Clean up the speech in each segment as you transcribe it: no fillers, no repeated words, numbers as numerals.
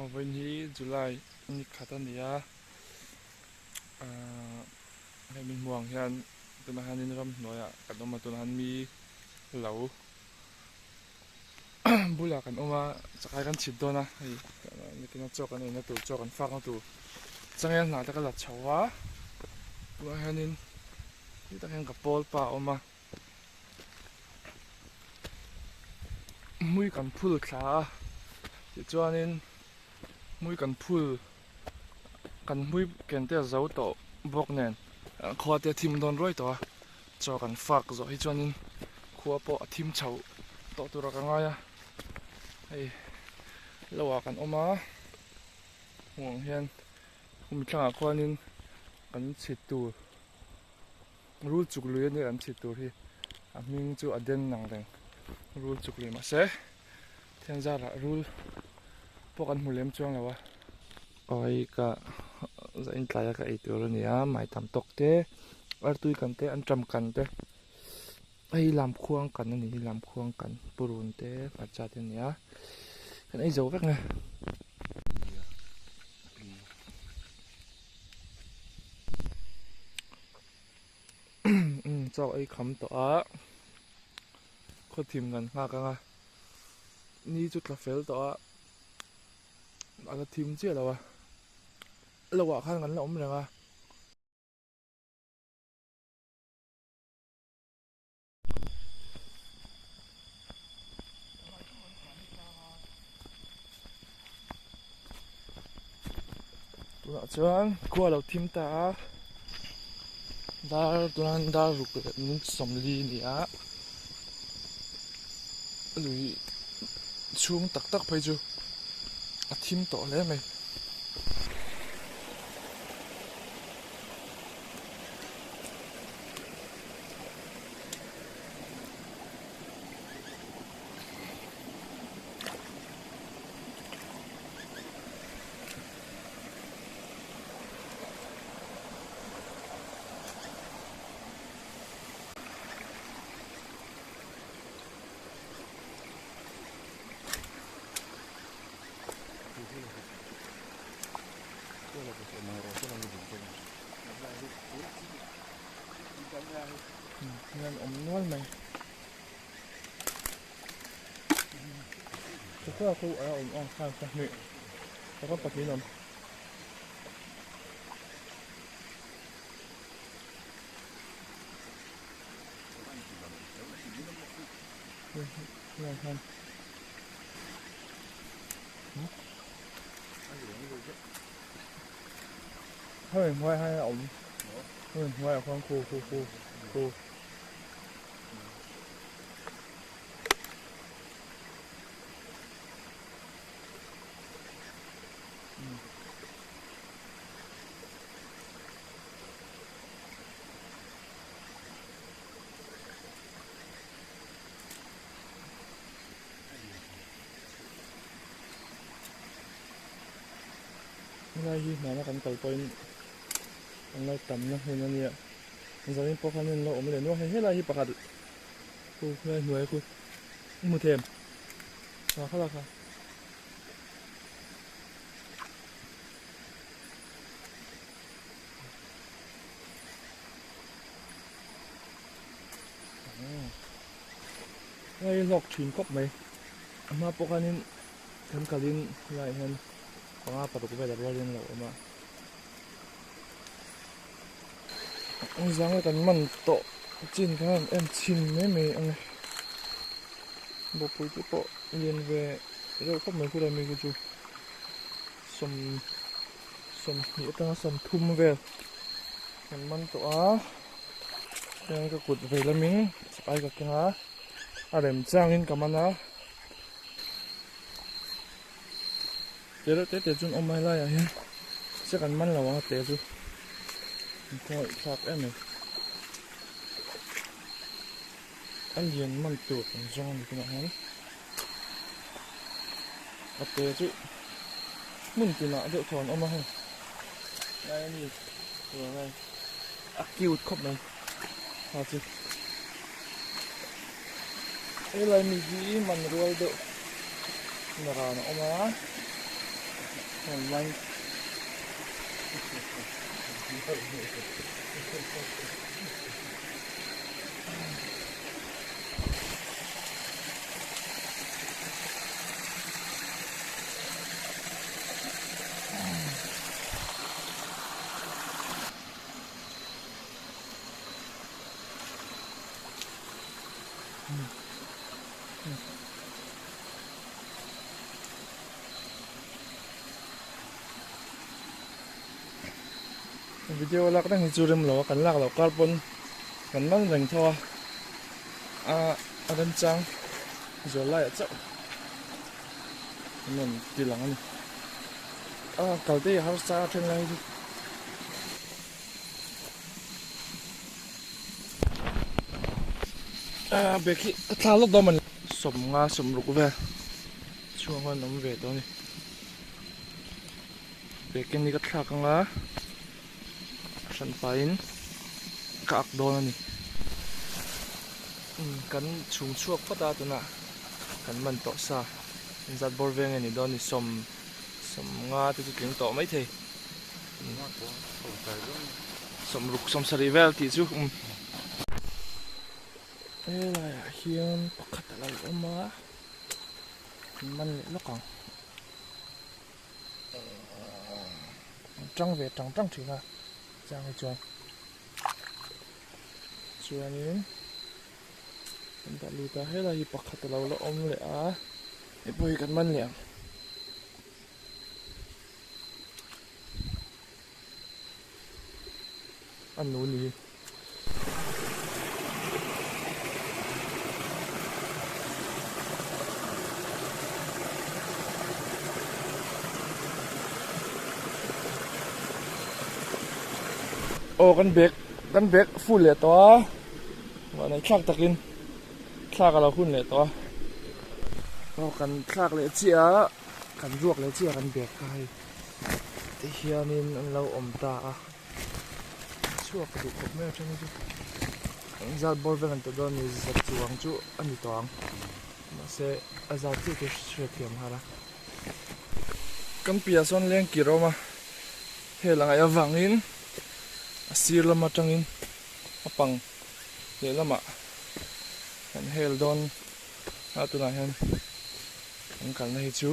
Với ní July ní khát nia hay mình muang hian tụi nó han in ram nói à cái đó mà tụi nó han mi lâu bula kan oma chakai kan chit do na hei cái nó cho cái này nó tụ cho kan phak nó tụ chẳng hạn là cái lạt chawa tụi nó han in đi ta hen kapol pa oma mui kan phul thla ti chuanin mui kan phul kan mui ken te zo to bok nen khaw te thim don roi to cho kan fak zo hi chuanin khuwa po thim chho to tura ka nga ya hei lawa kan oma huang hian humi thanga khuanin kan chhit tur rul chuk lui ni an chhit tur hi a hming chu aden nang reng rul chuk lui ma se thianzar rul po kan mulem chuang lawa oi ka za in tlaya ka eitur ania mai tam tok te artui kan te an tram kan te ai lam khuang kan ani lam khuang kan purun te pacha te nia kan ai zo vek nge cho ai kham to a kho thim ngan nga ka nga ni chu tla fel to a ala thim che lawa lawa khan ngan la om renga tuna chuan khua lo thim ta dar tunan dar ruk nin somli ni a lui chung tak tak phai chu a thim to le mai nên ống nuôi mày cái khu khu ở ống ống sao sao nè có bật đi không không hơi ngoài hai ống hơi ngoài ở khoang khu ngay khi mà nó cần cầu tôi ngay tầm nó hơn anh ạ giờ em có khả năng nó ổn định nó hết là hi bạc cô ngay nuôi cô mua thêm à khá là khá ngay lọc thuyền cốc mày mà có khả năng thêm cả liên lại hơn có ngã bắt được về là bao nhiêu lỗ mà ông giang cái cần mặn to chín cái em chín mấy mấy anh bộ phối cái bộ liên về rồi không mấy khu đây mấy cái chú sầm nghĩa ta sầm thum về cần mặn to á cái cột về là mình ai cái hả à đem trang in cảm ơn á thế đó thế chun ông mai lại à sẽ cần mặn là quá thế chứ thôi khác em này anh liền mặn tuột giòn thì cái nào à thế chứ mình từ nãy đợi thòn ông mai đây gì rồi này kêu khóc này à chứ đây là mình gì mặn rồi đợi là nó ông mai online video lak đang hichurim lo kan lak lo carbon kan man reng thaw adam chang zo lai cha men tilang ani kalte har sa then lai beki thalo do man som nga som ruk ve chuang on nom ve do ni bekin ni ka thak nga san pain kaak do ni kan chung chuak pata tuna kan man to sa zat bor veng ani do ni som nga tu tling to mai the som ruk som sari vel ti chu la ya hian pakhat lai oma man lokang trăng về trăng chỉ là trang cái chuan in ta lu ta hết là hi pakhat lo lo om le a e poi kan man liang an nu ni kan bek full le to wa nei thlak takin thlak ala hun le to kan thlak le chia kan ruak le chia kan bek kai te hianin an lo om ta a chuak du khop me thang chu zal bor vel an to don ni zat chuang chu ani tawng ma se azat ti ke shre thiam hara kan pia son leng ki roma helanga ya wangin asir lama tangin apang le lama kan hel don atuna hen an kal nei chu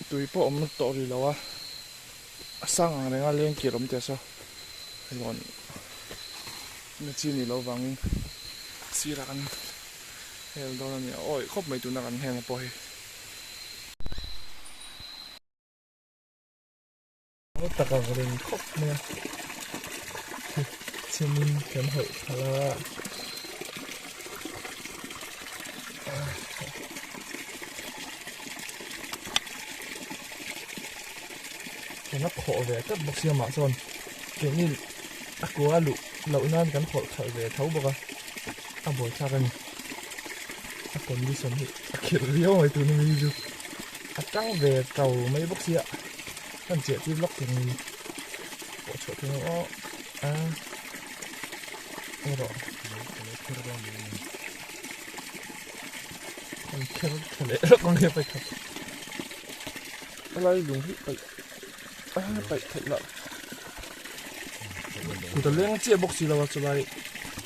tui po om to ri lawa asang ang renga leng ki rom te so lon na chi ni lo wangin sira kan hel don ni oi khop mai tu na kan heng po hi taka ring khop me chemin kan hoi thala kana kho ve tat bok sia ma son kenin akwa lu lo nan kan kho thal ve thau boka a bol cha kan a condition hi a khir rio mai tu ni ju a tang ve tau mai bok sia kan che ti lok ting ni o cho ti o ro kan khir thale kon le pai kha lai lung hi pai pai thai la ku ta leng che box si la wa chulai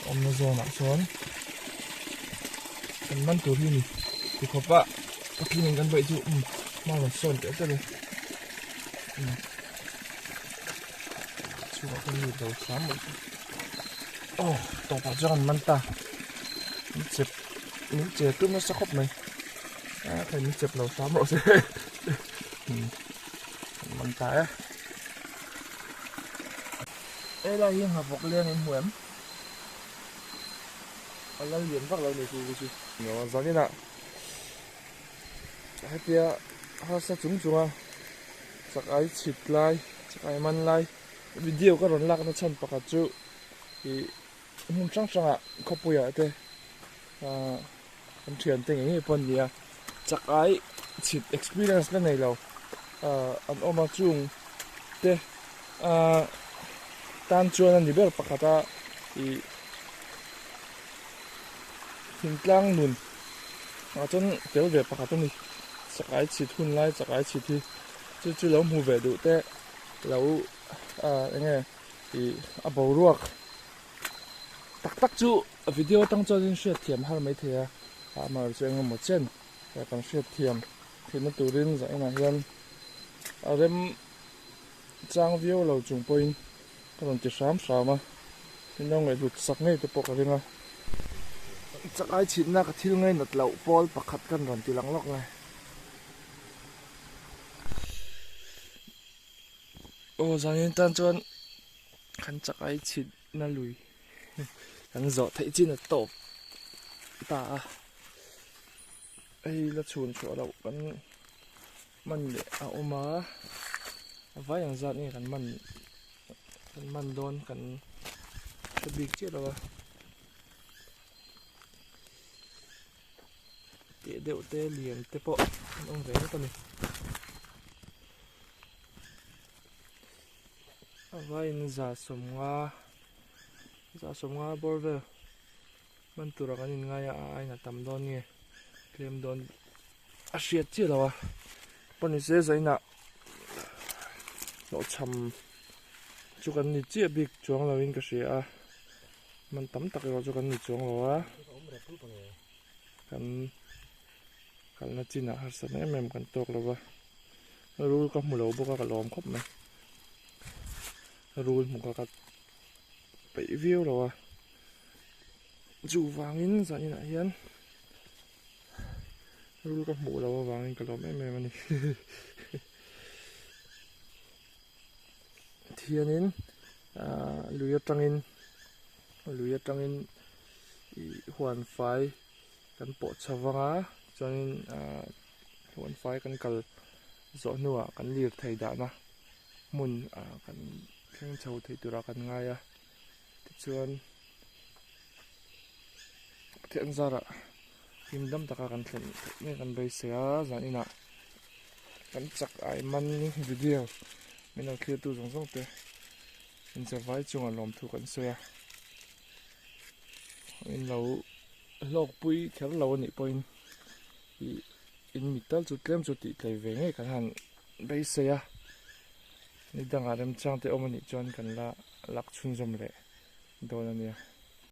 om na zona son kan man tu hi ni ku khopa pakin kan bai chu ma la son te te le chuwa kan ni do sam to pa jan man ta ni che tu na sa khop mai thai ni chep lo sam ro se man ta la hi ha bok len in huam ala lien vak lo ni chu no zanina hapia ha sa chung chunga sak ai chit lai sak ai man lai video ka ron lak na chan pakhat chu i hum chang changa khopuya te kan thian teng hi pon nia sak ai chit experience na nei lo an oma chung te tan chuan an niber pakhata i thingtlang nun chon tel ve pakhat ani sakai chit hun lai sakai chit hi chu lo mu ve du te lo nge i a bo ruak tak tak chu video tang cho din share thiam har mai thea mà chu engemaw mo chen kan share thiam thina turin za ina hian rem chang view lo chung point kan ti sam sama nong ngai lut sak ngai te pok ringa chak ai chit na ka thil ngai nat lo pol pakhat kan ron ti lang lok ngai ô zanin tan chuan kan chak ai chit na lui kan zo thei chin a top ta ai la chun chu lo kan man le a oma vai ang zat ni kan man don kan big che lo te deuh te lian te pawh ong ve ta ni vai in za som nga borvel man tura kan in ngai a ai na tam don nge klem don a hriat che lo a poni se zaina lo cham chu kan ni che big chuang lo in ka hria a man tam tak ro chu kan ni chuang lo a kan na china har san em kan tok lo wa rul ka mu lo boka ka lom khop mai rul mu ka pe view lo a chu wangin zanin a hian rul ka mu lo wangin ka lom em ani thianin luya tangin i huan fai kan po chawanga chuanin huan fai kan kal zo nuwa kan lir thei da na mun kan thleng chho thei tura kan ngaia tichuan thian zara himdam taka kan thlen nge kan bei sia zanina kan chak ai man video mina clear tu zong te in cha vai chunga lom thu kan soya in lo lok pui thel lo ni point in mital chu tlem chu ti tlei ve nge kan han bei seya ni danga rem chang te omani chuan kan la lak chhun zom le don ania